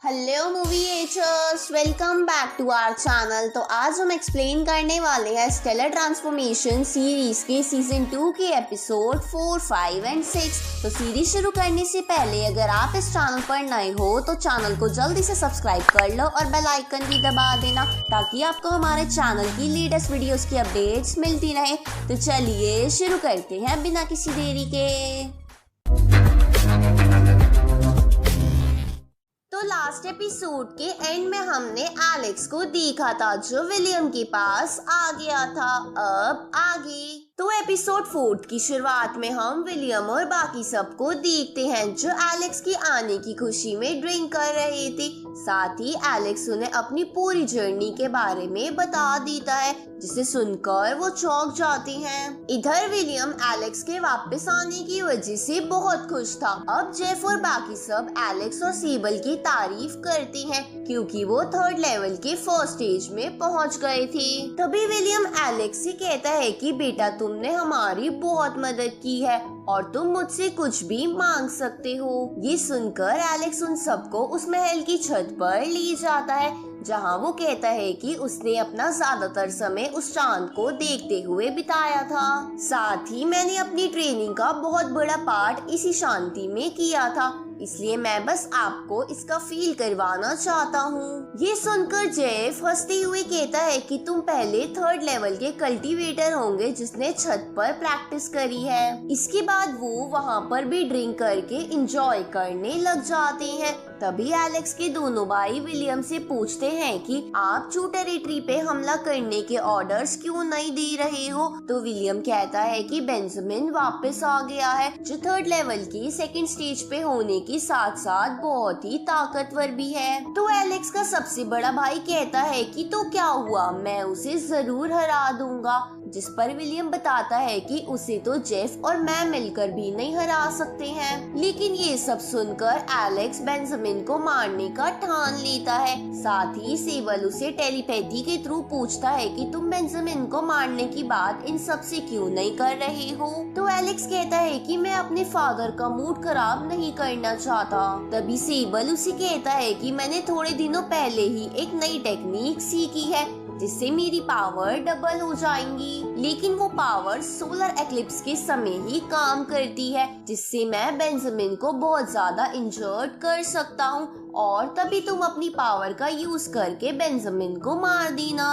Hello movie achers, welcome back to our channel. तो आज हम एक्सप्लेन करने वाले हैं स्टेलर ट्रांसफॉर्मेशन सीरीज के सीजन 2 के एपिसोड 4, 5 एंड 6। तो सीरीज शुरू करने से पहले अगर आप इस चैनल पर नए हो तो चैनल को जल्दी से सब्सक्राइब कर लो और बेल आइकन भी दबा देना ताकि आपको हमारे चैनल की लेटेस्ट वीडियोस की अपडेट्स मिलती रहे। तो चलिए शुरू करते हैं बिना किसी देरी के। तो लास्ट एपिसोड के एंड में हमने एलेक्स को देखा था जो विलियम के पास आ गया था। अब आगे तो एपिसोड 4 की शुरुआत में हम विलियम और बाकी सबको देखते हैं जो एलेक्स की आने की खुशी में ड्रिंक कर रहे थे। साथ ही एलेक्स उन्हें अपनी पूरी जर्नी के बारे में बता देता है जिसे सुनकर वो चौंक जाते हैं। इधर विलियम एलेक्स के वापस आने की वजह से बहुत खुश था। अब जेफ और बाकी सब एलेक्स और सीबल की तारीफ करते हैं क्योंकि वो 3rd लेवल के फर्स्ट स्टेज में पहुंच गए थे। तभी विलियम एलेक्स से कहता है कि बेटा तुमने हमारी बहुत मदद की है और तुम मुझसे कुछ भी मांग सकते हो। ये सुनकर एलेक्स उन सबको उस महल की छत पर ले जाता है जहाँ वो कहता है कि उसने अपना ज्यादातर समय उस चांद को देखते हुए बिताया था। साथ ही मैंने अपनी ट्रेनिंग का बहुत बड़ा पार्ट इसी शांति में किया था, इसलिए मैं बस आपको इसका फील करवाना चाहता हूँ। ये सुनकर जेफ हंसते हुए कहता है कि तुम पहले 3rd लेवल के कल्टीवेटर होंगे जिसने छत पर प्रैक्टिस करी है। इसके बाद वो वहाँ पर भी ड्रिंक करके एंजॉय करने लग जाते हैं। तभी एलेक्स के दोनों भाई विलियम से पूछते हैं कि आप चू टेरिटरी पे हमला करने के ऑर्डर्स क्यों नहीं दे रहे हो। तो विलियम कहता है कि बेंजामिन वापस आ गया है जो 3rd लेवल की 2nd स्टेज पे होने के साथ साथ बहुत ही ताकतवर भी है। तो एलेक्स का सबसे बड़ा भाई कहता है कि तो क्या हुआ, मैं उसे जरूर हरा दूंगा। जिस पर विलियम बताता है कि उसे तो जेफ और मैं मिलकर भी नहीं हरा सकते हैं। लेकिन ये सब सुनकर एलेक्स बेंजामिन को मारने का ठान लेता है। साथ ही सेवल उसे टेलीपैथी के थ्रू पूछता है कि तुम बेंजामिन को मारने की बात इन सब से क्यों नहीं कर रहे हो। तो एलेक्स कहता है कि मैं अपने फादर का मूड खराब नहीं करना चाहता। तभी सेबल उसे कहता है कि मैंने थोड़े दिनों पहले ही एक नई टेक्निक सीखी है जिससे मेरी पावर डबल हो जाएंगी। लेकिन वो पावर सोलर एक्लिप्स के समय ही काम करती है जिससे मैं बेंजामिन को बहुत ज्यादा इंजर्ड कर सकता हूँ और तभी तुम अपनी पावर का यूज करके बेंजामिन को मार देना।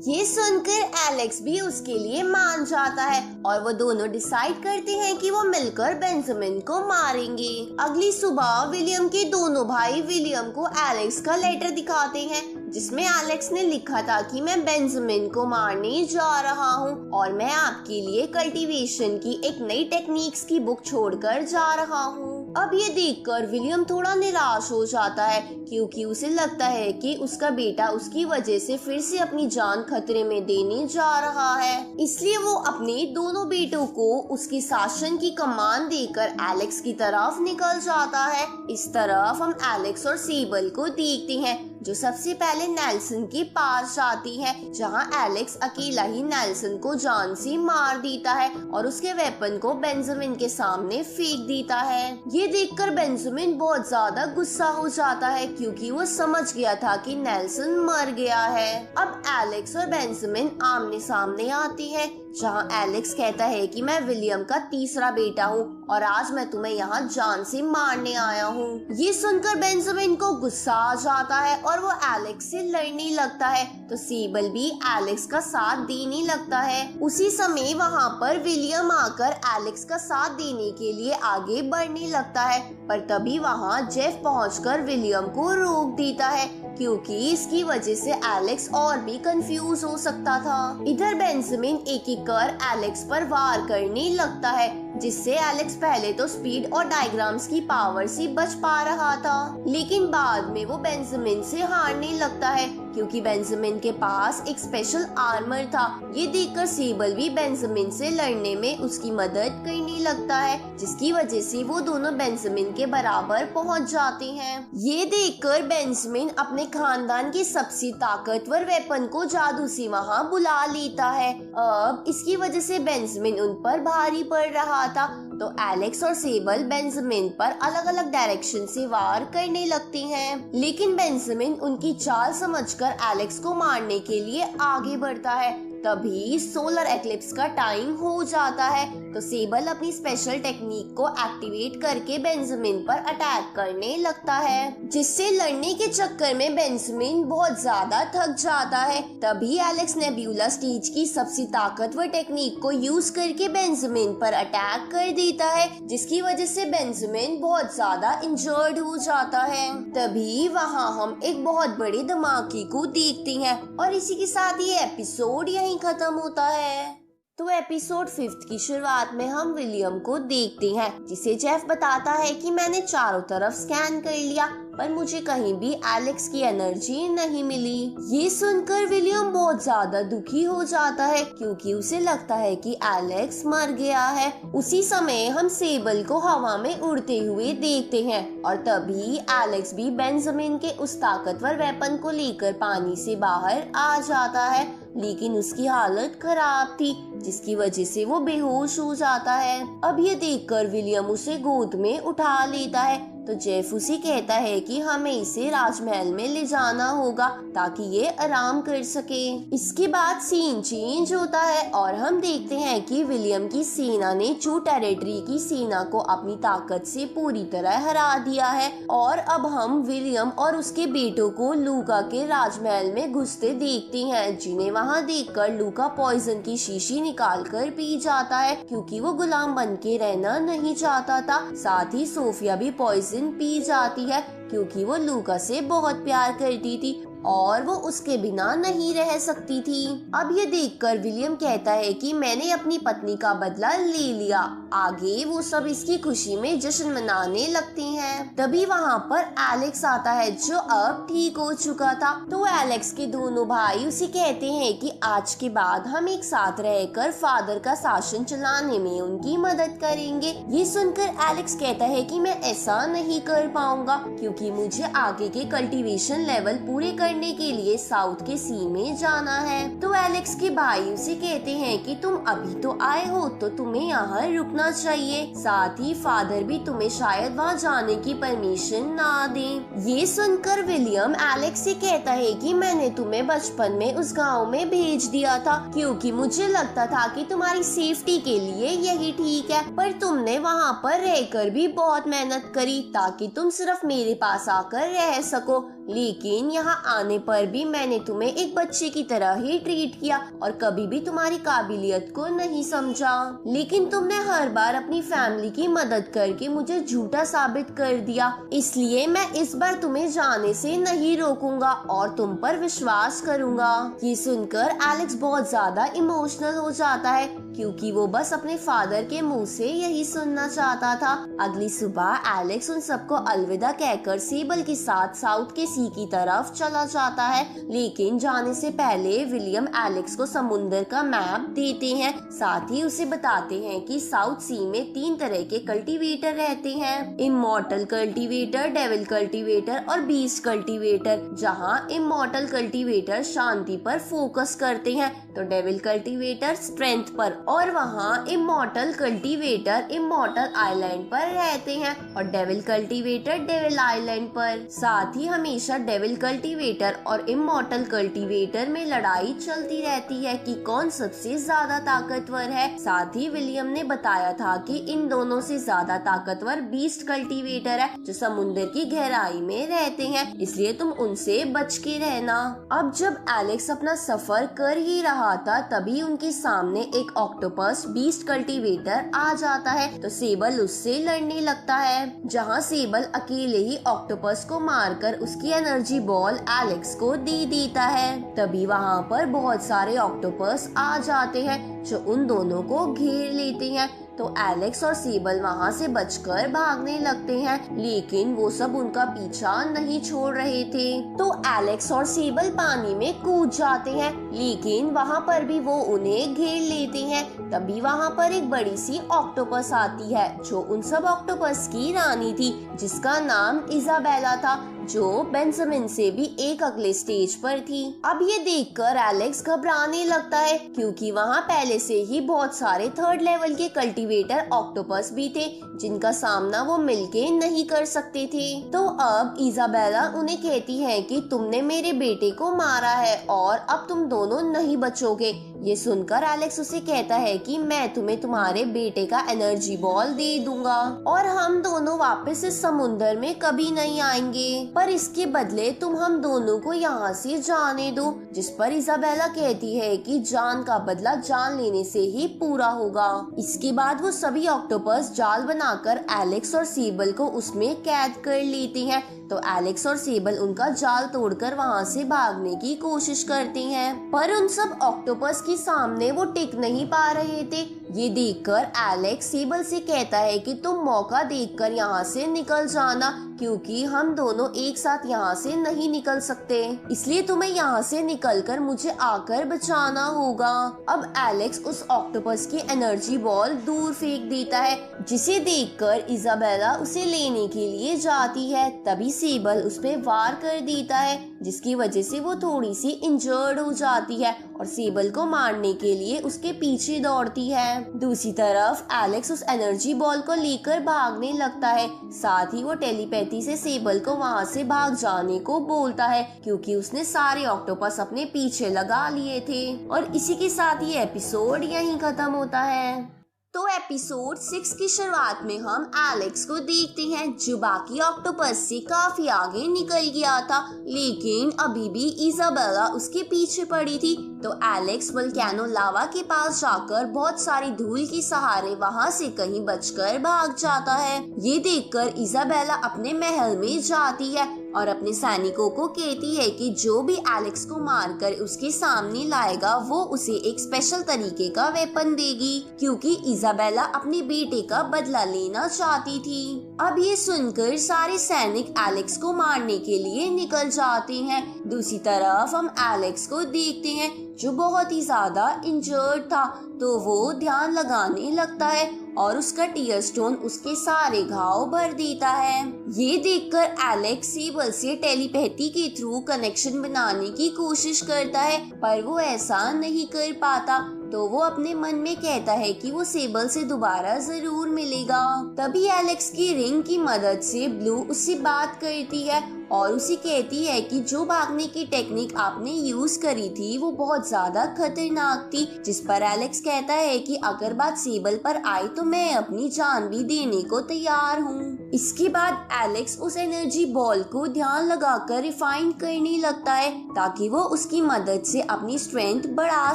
ये सुनकर एलेक्स भी उसके लिए मान जाता है और वो दोनों डिसाइड करते हैं कि वो मिलकर बेंजामिन को मारेंगे। अगली सुबह विलियम के दोनों भाई विलियम को एलेक्स का लेटर दिखाते हैं जिसमें एलेक्स ने लिखा था कि मैं बेंजामिन को मारने जा रहा हूँ और मैं आपके लिए कल्टीवेशन की एक नई टेक्निक्स की बुक छोड़कर जा रहा हूँ। अब ये देखकर विलियम थोड़ा निराश हो जाता है क्योंकि उसे लगता है कि उसका बेटा उसकी वजह से फिर से अपनी जान खतरे में देने जा रहा है। इसलिए वो अपने दोनों बेटों को उसकी शासन की कमान देकर एलेक्स की तरफ निकल जाता है। इस तरफ हम एलेक्स और सेबल को देखते हैं जो सबसे पहले नेल्सन के पास जाती है जहां एलेक्स अकेला ही नेल्सन को जान से मार देता है और उसके वेपन को बेंजामिन के सामने फेंक देता है। ये देखकर बेंजामिन बहुत ज्यादा गुस्सा हो जाता है क्योंकि वो समझ गया था कि नेल्सन मर गया है। अब एलेक्स और बेंजामिन आमने सामने आते हैं जहां एलेक्स कहता है कि मैं विलियम का तीसरा बेटा हूँ और आज मैं तुम्हें यहाँ जान से मारने आया हूँ। ये सुनकर बेंजामिन को गुस्सा आ जाता है और वो एलेक्स से लड़ने लगता है तो सेबल भी एलेक्स का साथ देने लगता है। उसी समय वहाँ पर विलियम आकर एलेक्स का साथ देने के लिए आगे बढ़ने लगता है पर तभी वहाँ जेफ पहुंचकर विलियम को रोक देता है क्योंकि इसकी वजह से एलेक्स और भी कंफ्यूज हो सकता था। इधर बेंजामिन एक एक कर एलेक्स पर वार करने लगता है जिससे एलेक्स पहले तो स्पीड और डायग्राम्स की पावर से बच पा रहा था लेकिन बाद में वो बेंजामिन से हारने लगता है क्योंकि बेंजामिन के पास एक स्पेशल आर्मर था। ये देखकर सेबल भी बेंजामिन से लड़ने में उसकी मदद करने लगता है जिसकी वजह से वो दोनों बेंजामिन के बराबर पहुंच जाते हैं। ये देखकर बेंजामिन अपने खानदान के सबसे ताकतवर वेपन को जादू से वहाँ बुला लेता है। अब इसकी वजह से बेंजामिन उन पर भारी पड़ रहा था तो एलेक्स और सेबल बेंजामिन पर अलग अलग डायरेक्शन से वार करने लगती हैं। लेकिन बेंजामिन उनकी चाल समझकर एलेक्स को मारने के लिए आगे बढ़ता है। तभी सोलर एक्लिप्स का टाइम हो जाता है तो सेबल अपनी स्पेशल टेक्निक को एक्टिवेट करके बेंजामिन पर अटैक करने लगता है, जिससे लड़ने के चक्कर में बेंजामिन बहुत ज्यादा थक जाता है। तभी एलेक्स नेब्यूला स्टेज की सबसे ताकतवर टेक्निक को यूज करके बेंजामिन पर अटैक कर देता है, जिसकी वजह से बेंजामिन बहुत ज्यादा इंजर्ड हो जाता है। तभी वहाँ हम एक बहुत बड़े धमाके को देखते हैं और इसी के साथ ये एपिसोड यहीं खत्म होता है। तो एपिसोड 5 की शुरुआत में हम विलियम को देखते हैं, जिसे जेफ बताता है कि मैंने चारों तरफ स्कैन कर लिया पर मुझे कहीं भी एलेक्स की एनर्जी नहीं मिली। ये सुनकर विलियम बहुत ज्यादा दुखी हो जाता है क्योंकि उसे लगता है कि एलेक्स मर गया है। उसी समय हम सेबल को हवा में उड़ते हुए देखते हैं और तभी एलेक्स भी बेंजामिन के उस ताकतवर वेपन को लेकर पानी से बाहर आ जाता है, लेकिन उसकी हालत खराब थी जिसकी वजह से वो बेहोश हो जाता है। अब ये देखकर विलियम उसे गोद में उठा लेता है तो जेफ उसे कहता है कि हमें इसे राजमहल में ले जाना होगा ताकि ये आराम कर सके। इसके बाद सीन चेंज होता है और हम देखते हैं कि विलियम की सेना ने चू टेरिटरी की सेना को अपनी ताकत से पूरी तरह हरा दिया है और अब हम विलियम और उसके बेटों को लूका के राजमहल में घुसते देखते हैं, जिन्हें वहाँ देखकर लूका पॉइजन की शीशी निकाल कर पी जाता है क्योंकि वो गुलाम बन के रहना नहीं चाहता था। साथ ही सोफिया भी पॉइजन पी जाती है क्योंकि वो लूका से बहुत प्यार करती थी और वो उसके बिना नहीं रह सकती थी। अब ये देखकर विलियम कहता है कि मैंने अपनी पत्नी का बदला ले लिया। आगे वो सब इसकी खुशी में जश्न मनाने लगती हैं। तभी वहाँ पर एलेक्स आता है जो अब ठीक हो चुका था। तो एलेक्स के दोनों भाई उसे कहते हैं कि आज के बाद हम एक साथ रहकर फादर का शासन चलाने में उनकी मदद करेंगे। ये सुनकर एलेक्स कहता है कि मैं ऐसा नहीं कर पाऊंगा क्योंकि मुझे आगे के कल्टीवेशन लेवल पूरे करने के लिए साउथ के सी में जाना है। तो एलेक्स के भाई उसे कहते हैं कि तुम अभी तो आए हो तो तुम्हें यहाँ रुकना चाहिए, साथ ही फादर भी तुम्हें शायद वहाँ जाने की परमिशन ना दें। ये सुनकर विलियम एलेक्स से कहता है कि मैंने तुम्हें बचपन में उस गांव में भेज दिया था क्योंकि मुझे लगता था कि तुम्हारी सेफ्टी के लिए यही ठीक है, पर तुमने वहाँ पर रहकर भी बहुत मेहनत करी ताकि तुम सिर्फ मेरे पास आकर रह सको, लेकिन यहाँ आने पर भी मैंने तुम्हें एक बच्चे की तरह ही ट्रीट किया और कभी भी तुम्हारी काबिलियत को नहीं समझा। लेकिन तुमने हर बार अपनी फैमिली की मदद करके मुझे झूठा साबित कर दिया, इसलिए मैं इस बार तुम्हें जाने से नहीं रोकूंगा और तुम पर विश्वास करूंगा। ये सुनकर एलेक्स बहुत ज्यादा इमोशनल हो जाता है क्योंकि वो बस अपने फादर के मुंह से यही सुनना चाहता था। अगली सुबह एलेक्स उन सबको अलविदा कहकर सेबल के साथ साउथ के सी की तरफ चला जाता है, लेकिन जाने से पहले विलियम एलेक्स को समुंदर का मैप देते हैं। साथ ही उसे बताते हैं कि साउथ सी में 3 तरह के कल्टीवेटर रहते हैं, इमॉर्टल कल्टीवेटर, डेविल कल्टीवेटर और बीस्ट कल्टीवेटर। जहाँ इमॉर्टल कल्टीवेटर शांति पर फोकस करते हैं तो डेविल कल्टीवेटर स्ट्रेंथ पर, और वहाँ इमॉर्टल कल्टीवेटर इमॉर्टल आइलैंड पर रहते हैं और डेविल कल्टीवेटर डेविल आइलैंड पर। साथ ही हमेशा डेविल कल्टीवेटर और इमॉर्टल कल्टीवेटर में लड़ाई चलती रहती है कि कौन सबसे ज्यादा ताकतवर है। साथ ही विलियम ने बताया था कि इन दोनों से ज्यादा ताकतवर बीस्ट कल्टीवेटर है जो समुद्र की गहराई में रहते हैं, इसलिए तुम उनसे बच के रहना। अब जब एलेक्स अपना सफर कर ही रहा था तभी उनके सामने एक ऑक्टोपस बीस्ट कल्टीवेटर आ जाता है तो सेबल उससे लड़ने लगता है, जहाँ सेबल अकेले ही ऑक्टोपस को मारकर उसकी एनर्जी बॉल एलेक्स को दे देता है। तभी वहाँ पर बहुत सारे ऑक्टोपस आ जाते हैं जो उन दोनों को घेर लेते हैं तो एलेक्स और सेबल वहाँ से बचकर भागने लगते हैं, लेकिन वो सब उनका पीछा नहीं छोड़ रहे थे। तो एलेक्स और सेबल पानी में कूद जाते हैं, लेकिन वहाँ पर भी वो उन्हें घेर लेते हैं। तभी वहाँ पर एक बड़ी सी ऑक्टोपस आती है जो उन सब ऑक्टोपस की रानी थी, जिसका नाम इजाबेला था, जो बेंजामिन से भी एक अगले स्टेज पर थी। अब ये देखकर एलेक्स घबराने लगता है क्योंकि वहाँ पहले से ही बहुत सारे 3rd लेवल के कल्टीवेटर कल्टीवेटर ऑक्टोपस भी थे जिनका सामना वो मिलके नहीं कर सकते थे। तो अब इजाबेला उन्हें कहती है कि तुमने मेरे बेटे को मारा है और अब तुम दोनों नहीं बचोगे। ये सुनकर एलेक्स उसे कहता है कि मैं तुम्हें तुम्हारे बेटे का एनर्जी बॉल दे दूंगा और हम दोनों वापस इस समुंदर में कभी नहीं आएंगे, पर इसके बदले तुम हम दोनों को यहाँ से जाने दो। जिस पर इजाबेला कहती है कि जान का बदला जान लेने से ही पूरा होगा। इसके बाद वो सभी ऑक्टोपस जाल बनाकर एलेक्स और सेबल को उसमें कैद कर लेते हैं। तो एलेक्स और सेबल उनका जाल तोड़कर वहाँ से भागने की कोशिश करते हैं, पर उन सब ऑक्टोपस के सामने वो टिक नहीं पा रहे थे। ये देखकर एलेक्स सेबल से कहता है कि तुम मौका देखकर यहाँ से निकल जाना, क्योंकि हम दोनों एक साथ यहाँ से नहीं निकल सकते, इसलिए तुम्हें यहाँ से निकलकर मुझे आकर बचाना होगा। अब एलेक्स उस ऑक्टोपस की एनर्जी बॉल दूर फेंक देता है, जिसे देखकर इजाबेला उसे लेने के लिए जाती है। तभी सेबल उस पे वार कर देता है, जिसकी वजह से वो थोड़ी सी इंजर्ड हो जाती है और सेबल को मारने के लिए उसके पीछे दौड़ती है। दूसरी तरफ एलेक्स उस एनर्जी बॉल को लेकर भागने लगता है। साथ ही वो टेलीपैथी से सेबल को वहाँ से भाग जाने को बोलता है, क्योंकि उसने सारे ऑक्टोपस अपने पीछे लगा लिए थे। और इसी के साथ ये एपिसोड यहीं खत्म होता है। तो एपिसोड 6 की शुरुआत में हम एलेक्स को देखते हैं, जो बाकी ऑक्टोपस से काफी आगे निकल गया था, लेकिन अभी भी इजाबेला उसके पीछे पड़ी थी। तो एलेक्स वोल्केनो लावा के पास जाकर बहुत सारी धूल के सहारे वहां से कहीं बचकर भाग जाता है। ये देखकर इजाबेला अपने महल में जाती है और अपने सैनिकों को कहती है कि जो भी एलेक्स को मारकर उसके सामने लाएगा वो उसे एक स्पेशल तरीके का वेपन देगी, क्योंकि इजाबेला अपने बेटे का बदला लेना चाहती थी। अब ये सुनकर सारे सैनिक एलेक्स को मारने के लिए निकल जाते हैं। दूसरी तरफ हम एलेक्स को देखते हैं, जो बहुत ही ज्यादा इंजर्ड था, तो वो ध्यान लगाने लगता है और उसका टीयर स्टोन उसके सारे घाव भर देता है। ये देखकर एलेक्स सेबल से टेलीपैथी के थ्रू कनेक्शन बनाने की कोशिश करता है, पर वो ऐसा नहीं कर पाता। तो वो अपने मन में कहता है कि वो सेबल से दोबारा जरूर मिलेगा। तभी एलेक्स की रिंग की मदद से ब्लू उससे बात करती है और उसे कहती है कि जो भागने की टेक्निक आपने यूज करी थी वो बहुत ज्यादा खतरनाक थी। जिस पर एलेक्स कहता है कि अगर बात सेबल पर आई तो मैं अपनी जान भी देने को तैयार हूँ। इसके बाद एलेक्स उस एनर्जी बॉल को ध्यान लगाकर रिफाइन करने लगता है, ताकि वो उसकी मदद से अपनी स्ट्रेंथ बढ़ा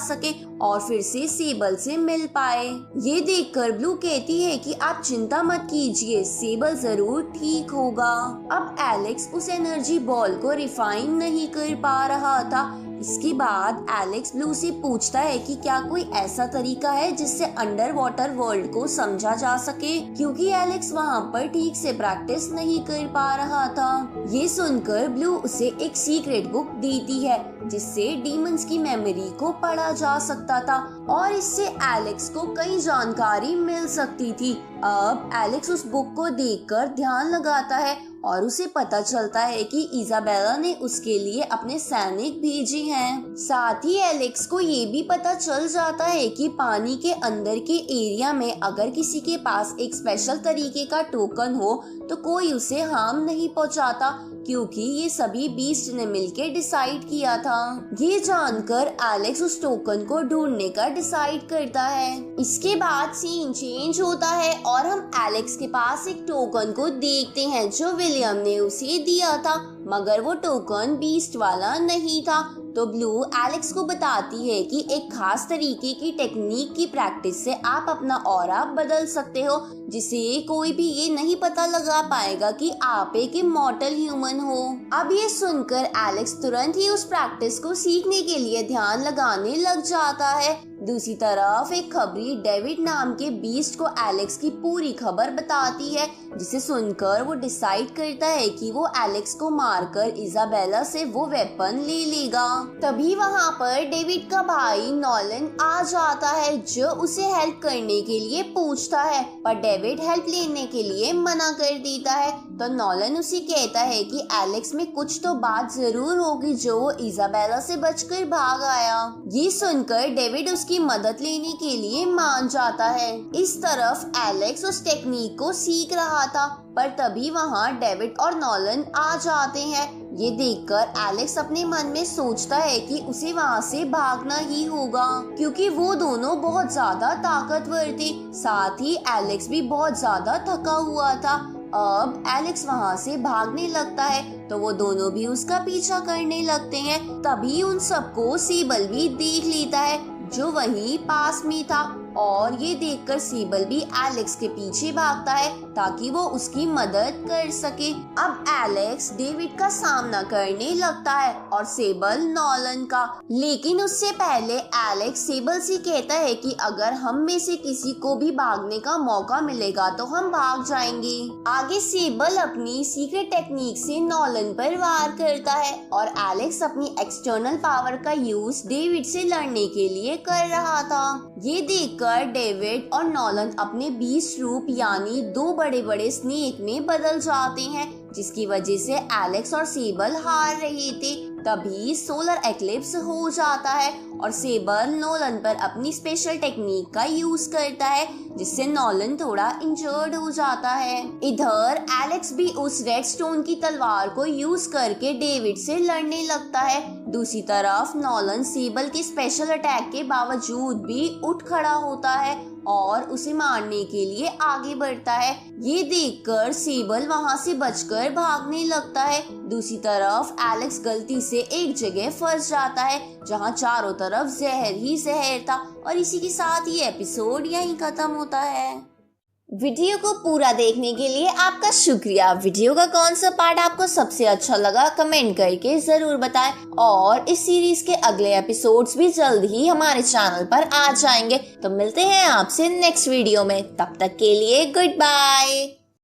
सके और फिर से सेबल से मिल पाए। ये देखकर ब्लू कहती है कि आप चिंता मत कीजिए, सेबल जरूर ठीक होगा। अब एलेक्स उस एनर्जी बॉल को रिफाइन नहीं कर पा रहा था। इसके बाद एलेक्स ब्लू से पूछता है कि क्या कोई ऐसा तरीका है जिससे अंडर वाटर वर्ल्ड को समझा जा सके, क्योंकि एलेक्स वहाँ पर ठीक से प्रैक्टिस नहीं कर पा रहा था। ये सुनकर ब्लू उसे एक सीक्रेट बुक देती है, जिससे डीमंस की मेमोरी को पढ़ा जा सकता था और इससे एलेक्स को कई जानकारी मिल सकती थी। अब एलेक्स उस बुक को देखकर ध्यान लगाता है और उसे पता चलता है कि इजाबेला ने उसके लिए अपने सैनिक भेजे हैं। साथ ही एलेक्स को ये भी पता चल जाता है कि पानी के अंदर के एरिया में अगर किसी के पास एक स्पेशल तरीके का टोकन हो तो कोई उसे हार्म नहीं पहुंचाता, क्योंकि ये सभी बीस्ट ने मिलकर डिसाइड किया था। ये जानकर एलेक्स उस टोकन को ढूंढने का डिसाइड करता है। इसके बाद सीन चेंज होता है और हम एलेक्स के पास एक टोकन को देखते हैं जो विलियम ने उसे दिया था, मगर वो टोकन बीस्ट वाला नहीं था। तो ब्लू एलेक्स को बताती है कि एक खास तरीके की टेक्निक की प्रैक्टिस से आप अपना ऑरा बदल सकते हो, जिसे कोई भी ये नहीं पता लगा पाएगा कि आप एक इमॉर्टल ह्यूमन हो। अब ये सुनकर एलेक्स तुरंत ही उस प्रैक्टिस को सीखने के लिए ध्यान लगाने लग जाता है। दूसरी तरफ एक खबरी डेविड नाम के बीस्ट को एलेक्स की पूरी खबर बताती है, जिसे सुनकर वो डिसाइड करता है कि वो एलेक्स को मारकर इजाबेला से वो वेपन ले लेगा। तभी वहाँ पर डेविड का भाई नॉलन आ जाता है, जो उसे हेल्प करने के लिए पूछता है, पर डेविड हेल्प लेने के लिए मना कर देता है। तो नॉलन उसे कहता है कि एलेक्स में कुछ तो बात जरूर होगी जो वो इजाबेला से बचकर भाग आया। ये सुनकर डेविड उसकी मदद लेने के लिए मान जाता है। इस तरफ एलेक्स उस टेक्निक को सीख रहा था, पर तभी वहाँ डेविड और नॉलन आ जाते हैं। ये देखकर एलेक्स अपने मन में सोचता है कि उसे वहाँ से भागना ही होगा, क्योंकि वो दोनों बहुत ज्यादा ताकतवर थे। साथ ही एलेक्स भी बहुत ज्यादा थका हुआ था। अब एलेक्स वहाँ से भागने लगता है तो वो दोनों भी उसका पीछा करने लगते हैं। तभी उन सबको सेबल भी देख लेता है जो वहीं पास में था, और ये देखकर सेबल भी एलेक्स के पीछे भागता है ताकि वो उसकी मदद कर सके। अब एलेक्स डेविड का सामना करने लगता है और सेबल नॉलन का, लेकिन उससे पहले एलेक्स सेबल से कहता है कि अगर हम में से किसी को भी भागने का मौका मिलेगा तो हम भाग जाएंगे। आगे सेबल अपनी सीक्रेट टेक्निक से नॉलन पर वार करता है और एलेक्स अपनी एक्सटर्नल पावर का यूज डेविड से लड़ने के लिए कर रहा था। ये देखकर डेविड और नॉलन अपने बीस्ट रूप यानी दो बड़े बड़े स्नेक में बदल जाते हैं, जिसकी वजह से एलेक्स और सेबल हार रहे थे। तभी सोलर एक्लिप्स हो जाता है और सेबल नॉलन पर अपनी स्पेशल टेक्निक का यूज करता है, जिससे नॉलन थोड़ा इंजर्ड हो जाता है। इधर एलेक्स भी उस रेड स्टोन की तलवार को यूज करके डेविड से लड़ने लगता है। दूसरी तरफ नॉलन सेबल के स्पेशल अटैक के बावजूद भी उठ खड़ा होता है और उसे मारने के लिए आगे बढ़ता है। ये देखकर सेबल वहाँ से बचकर भागने लगता है। दूसरी तरफ एलेक्स गलती से एक जगह फंस जाता है जहाँ चारों तरफ जहर ही जहर था, और इसी के साथ ये एपिसोड यहीं खत्म होता है। वीडियो को पूरा देखने के लिए आपका शुक्रिया। वीडियो का कौन सा पार्ट आपको सबसे अच्छा लगा कमेंट करके जरूर बताएं, और इस सीरीज के अगले एपिसोड्स भी जल्द ही हमारे चैनल पर आ जाएंगे। तो मिलते हैं आपसे नेक्स्ट वीडियो में, तब तक के लिए गुड बाय।